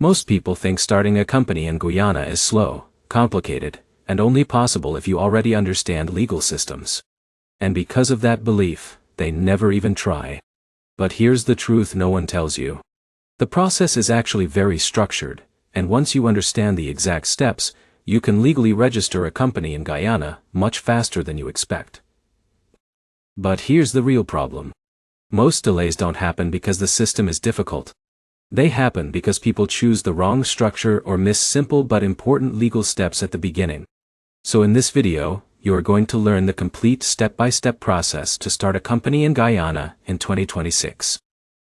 Most people think starting a company in Guyana is slow, complicated, and only possible if you already understand legal systems. And because of that belief, they never even try. But here's the truth no one tells you. The process is actually very structured, and once you understand the exact steps, you can legally register a company in Guyana much faster than you expect. But here's the real problem. Most delays don't happen because the system is difficult. They happen because people choose the wrong structure or miss simple but important legal steps at the beginning. So in this video, you are going to learn the complete step-by-step process to start a company in Guyana in 2026.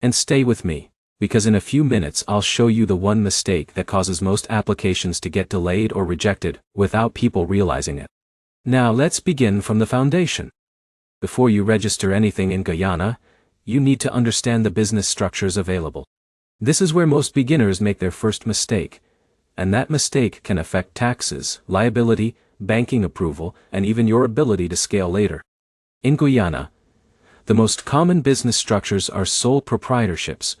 And stay with me, because in a few minutes I'll show you the one mistake that causes most applications to get delayed or rejected without people realizing it. Now let's begin from the foundation. Before you register anything in Guyana, you need to understand the business structures available. This is where most beginners make their first mistake, and that mistake can affect taxes, liability, banking approval, and even your ability to scale later. In Guyana, the most common business structures are sole proprietorships,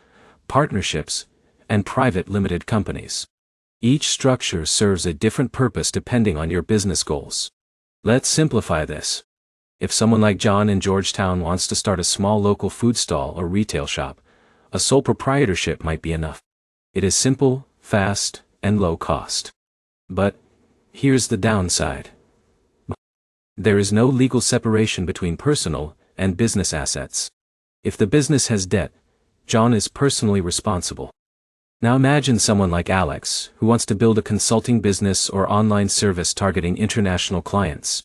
partnerships, and private limited companies. Each structure serves a different purpose depending on your business goals. Let's simplify this. If someone like John in Georgetown wants to start a small local food stall or retail shop, a sole proprietorship might be enough. It is simple, fast, and low cost. But here's the downside. There is no legal separation between personal and business assets. If the business has debt, John is personally responsible. Now imagine someone like Alex, who wants to build a consulting business or online service targeting international clients.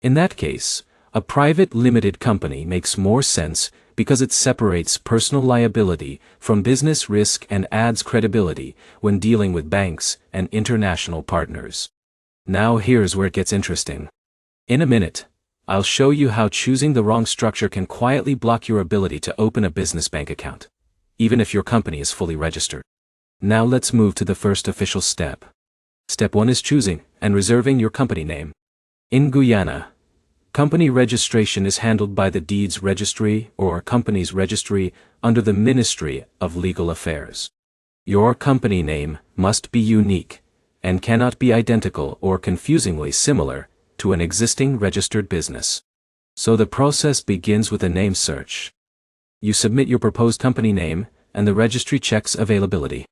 In that case, a private limited company makes more sense because it separates personal liability from business risk and adds credibility when dealing with banks and international partners. Now here's where it gets interesting. In a minute, I'll show you how choosing the wrong structure can quietly block your ability to open a business bank account, even if your company is fully registered. Now let's move to the first official step. Step 1 is choosing and reserving your company name. In Guyana, company registration is handled by the Deeds Registry or Companies Registry under the Ministry of Legal Affairs. Your company name must be unique and cannot be identical or confusingly similar to an existing registered business. So the process begins with a name search. You submit your proposed company name, and the registry checks availability.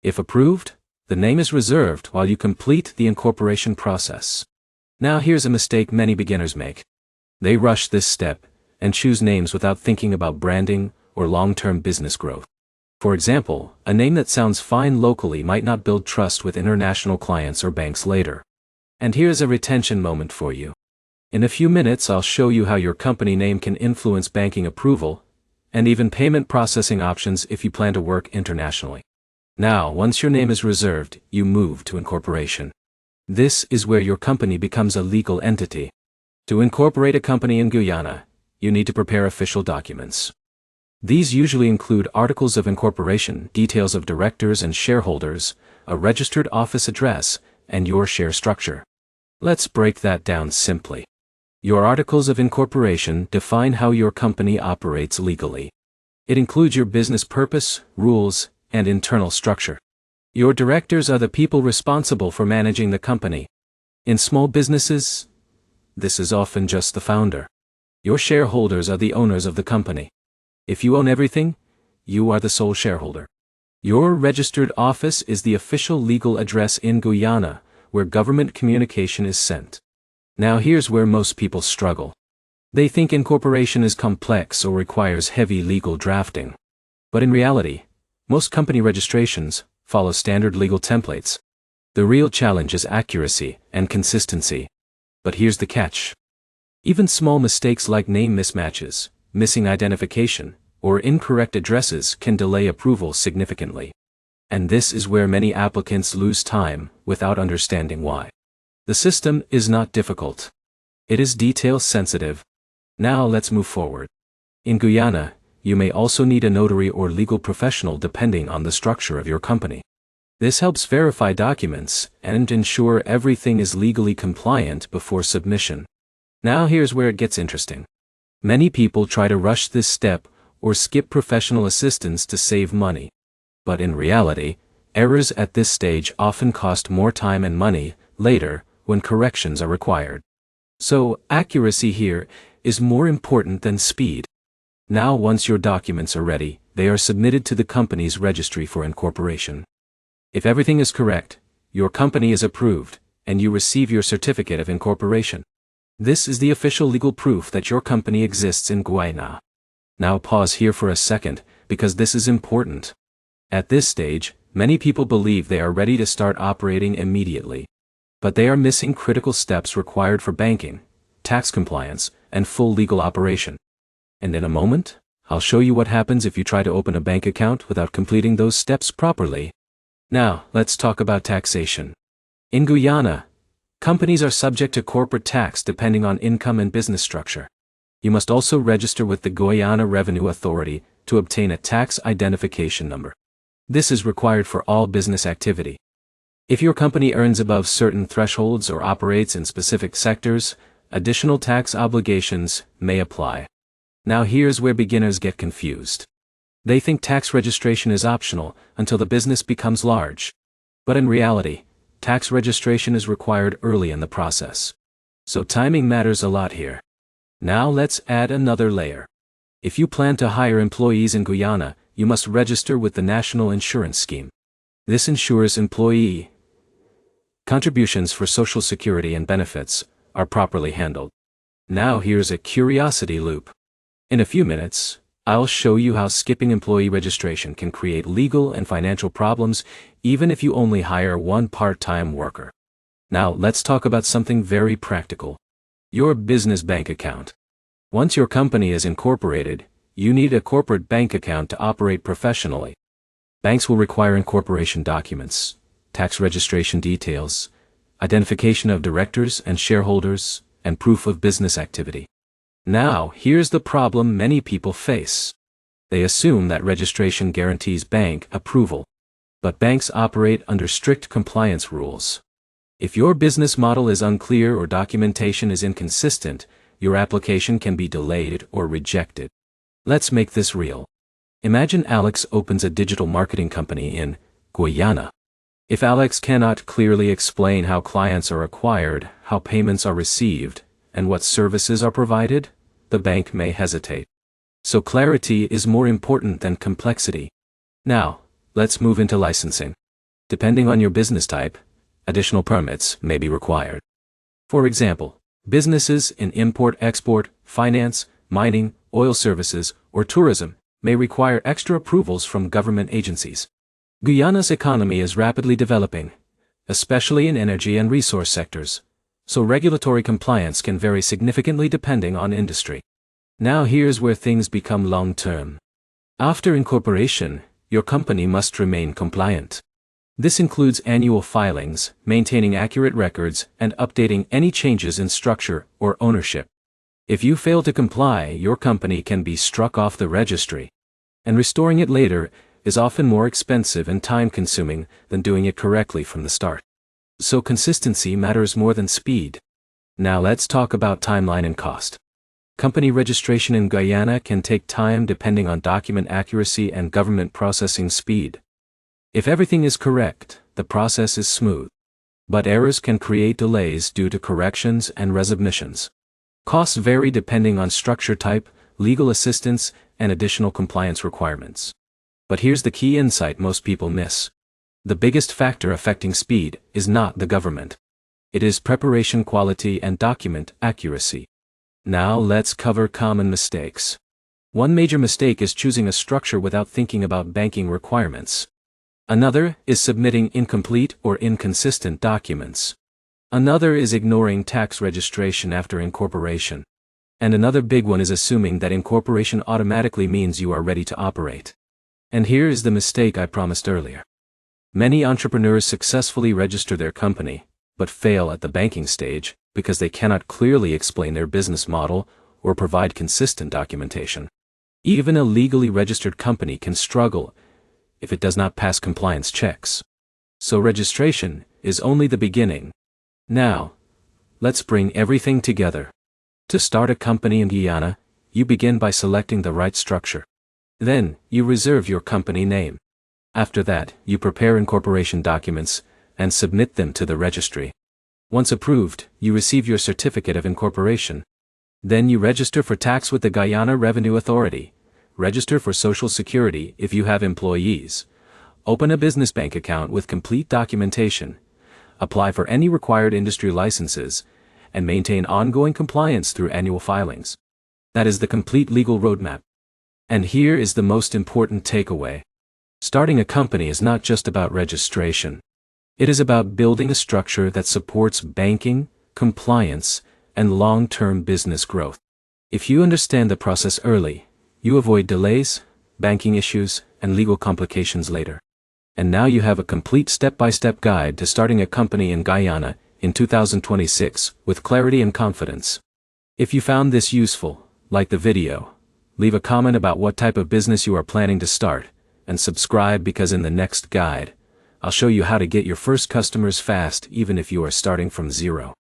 If approved, the name is reserved while you complete the incorporation process. Now here's a mistake many beginners make. They rush this step and choose names without thinking about branding or long-term business growth. For example, a name that sounds fine locally might not build trust with international clients or banks later. And here's a retention moment for you. In a few minutes I'll show you how your company name can influence banking approval and even payment processing options if you plan to work internationally. Now, once your name is reserved, you move to incorporation. This is where your company becomes a legal entity. To incorporate a company in Guyana, you need to prepare official documents. These usually include articles of incorporation, details of directors and shareholders, a registered office address, and your share structure. Let's break that down simply. Your articles of incorporation define how your company operates legally. It includes your business purpose, rules, and internal structure. Your directors are the people responsible for managing the company. In small businesses, this is often just the founder. Your shareholders are the owners of the company. If you own everything, you are the sole shareholder. Your registered office is the official legal address in Guyana, where government communication is sent. Now here's where most people struggle. They think incorporation is complex or requires heavy legal drafting. But in reality, most company registrations follow standard legal templates. The real challenge is accuracy and consistency. But here's the catch. Even small mistakes like name mismatches, missing identification, or incorrect addresses can delay approval significantly. And this is where many applicants lose time without understanding why. The system is not difficult. It is detail-sensitive. Now let's move forward. In Guyana, you may also need a notary or legal professional depending on the structure of your company. This helps verify documents and ensure everything is legally compliant before submission. Now here's where it gets interesting. Many people try to rush this step or skip professional assistance to save money. But in reality, Errors at this stage often cost more time and money later when corrections are required. So, accuracy here is more important than speed. Now, once your documents are ready, they are submitted to the company's registry for incorporation. If everything is correct, your company is approved, and you receive your certificate of incorporation. This is the official legal proof that your company exists in Guyana. Now pause here for a second, because this is important. At this stage, many people believe they are ready to start operating immediately. But they are missing critical steps required for banking, tax compliance, and full legal operation. And in a moment, I'll show you what happens if you try to open a bank account without completing those steps properly. Now, let's talk about taxation. In Guyana, companies are subject to corporate tax depending on income and business structure. You must also register with the Guyana Revenue Authority to obtain a tax identification number. This is required for all business activity. If your company earns above certain thresholds or operates in specific sectors, additional tax obligations may apply. Now here's where beginners get confused. They think tax registration is optional until the business becomes large. But in reality, tax registration is required early in the process. So timing matters a lot here. Now let's add another layer. If you plan to hire employees in Guyana, you must register with the National Insurance Scheme. This ensures employee contributions for Social Security and benefits are properly handled. Now here's a curiosity loop. In a few minutes, I'll show you how skipping employee registration can create legal and financial problems even if you only hire one part-time worker. Now let's talk about something very practical. Your business bank account. Once your company is incorporated, you need a corporate bank account to operate professionally. Banks will require incorporation documents, tax registration details, identification of directors and shareholders, and proof of business activity. Now, here's the problem many people face. They assume that registration guarantees bank approval. But banks operate under strict compliance rules. If your business model is unclear or documentation is inconsistent, your application can be delayed or rejected. Let's make this real. Imagine Alex opens a digital marketing company in Guyana. If Alex cannot clearly explain how clients are acquired, how payments are received, and what services are provided, the bank may hesitate. So clarity is more important than complexity. Now, let's move into licensing. Depending on your business type, additional permits may be required. For example, businesses in import-export, finance, mining, oil services, or tourism may require extra approvals from government agencies. Guyana's economy is rapidly developing, especially in energy and resource sectors, so regulatory compliance can vary significantly depending on industry. Now here's where things become long-term. After incorporation, your company must remain compliant. This includes annual filings, maintaining accurate records, and updating any changes in structure or ownership. If you fail to comply, your company can be struck off the registry. And restoring it later is often more expensive and time-consuming than doing it correctly from the start. So consistency matters more than speed. Now let's talk about timeline and cost. Company registration in Guyana can take time depending on document accuracy and government processing speed. If everything is correct, the process is smooth. But errors can create delays due to corrections and resubmissions. Costs vary depending on structure type, legal assistance, and additional compliance requirements. But here's the key insight most people miss. The biggest factor affecting speed is not the government. It is preparation quality and document accuracy. Now let's cover common mistakes. One major mistake is choosing a structure without thinking about banking requirements. Another is submitting incomplete or inconsistent documents. Another is ignoring tax registration after incorporation. And another big one is assuming that incorporation automatically means you are ready to operate. And here is the mistake I promised earlier. Many entrepreneurs successfully register their company, but fail at the banking stage because they cannot clearly explain their business model or provide consistent documentation. Even a legally registered company can struggle if it does not pass compliance checks. So registration is only the beginning. Now, let's bring everything together. To start a company in Guyana, you begin by selecting the right structure. Then, you reserve your company name. After that, you prepare incorporation documents and submit them to the registry. Once approved, you receive your certificate of incorporation. Then you register for tax with the Guyana Revenue Authority, register for Social Security if you have employees, open a business bank account with complete documentation, apply for any required industry licenses, and maintain ongoing compliance through annual filings. That is the complete legal roadmap. And here is the most important takeaway. Starting a company is not just about registration. It is about building a structure that supports banking, compliance, and long-term business growth. If you understand the process early, you avoid delays, banking issues, and legal complications later. And now you have a complete step-by-step guide to starting a company in Guyana in 2026 with clarity and confidence. If you found this useful, like the video, leave a comment about what type of business you are planning to start, and subscribe because in the next guide, I'll show you how to get your first customers fast even if you are starting from zero.